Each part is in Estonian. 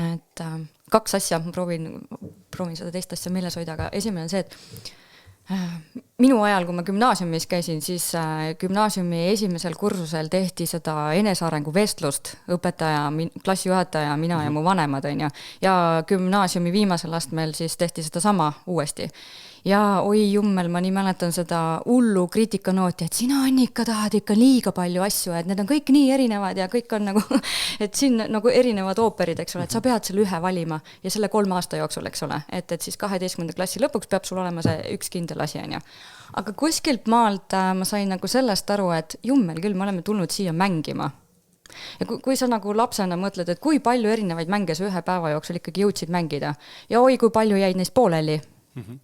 et kaks asja, ma proovin seda teist asja meeles hoida, aga esimene on see, et minu ajal, kui ma gümnaasiumis käisin, siis gümnaasiumi esimesel kursusel tehti seda enesearengu vestlust, õpetaja, klassijuhataja, mina ja mu vanemad, on ju. Ja gümnaasiumi viimasel astmel siis tehti seda sama uuesti. Ja oi jummel, ma nii mäletan seda hullu kriitikanooti, et sina, Annika, tahad ikka liiga palju asju, et need on kõik nii erinevad ja kõik on nagu, et siin nagu erinevad ooperid, eks ole, et sa pead selle ühe valima ja selle 3 aasta jooksul, eks ole, et siis 12. klassi lõpuks peab sul olema see üks kindel asi, on ju. Aga kuskilt maalt ma sain nagu sellest aru, et jummel küll, me oleme tulnud siia mängima. Ja kui sa nagu lapsena mõtled, et kui palju erinevaid mänge sa ühe päeva jooksul ikkagi jõudsid mängida ja oi, kui palju jäid neist pooleli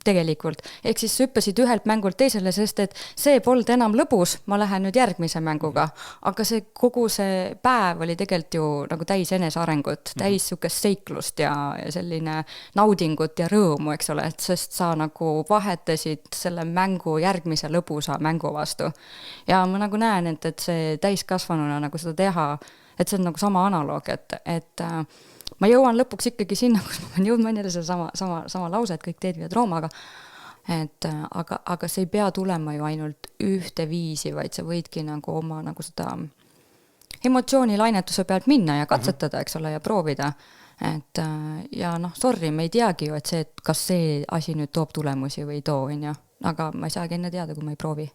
tegelikult. Ehk siis hüppasid ühelt mängult teisele, sest et see polnud enam lõbus, ma lähen nüüd järgmise mänguga. Aga see kogu see päev oli tegelikult ju nagu täis enesearengut, täis sukest seiklust ja selline naudingut ja rõõmu, eks ole, et sest sa nagu vahetasid selle mängu järgmise lõbusa mängu vastu. Ja ma nagu näen, et see täiskasvanuna nagu seda teha, et see on nagu sama analoog, et ma jõuan lõpuks ikkagi sinna, kus ma pean jõudma enne sama lause, et kõik teed viivad Roomaga. Aga see ei pea tulema ju ainult ühte viisi, vaid sa võidki nagu oma nagu seda emotsioonilainetuse pealt minna ja katsetada, eks ole, ja proovida. Et, ja noh, sorry, me ei teagi ju, et kas see asi nüüd toob tulemusi või ei too, on ju. Aga ma ei saagi enne teada, kui ma ei proovi.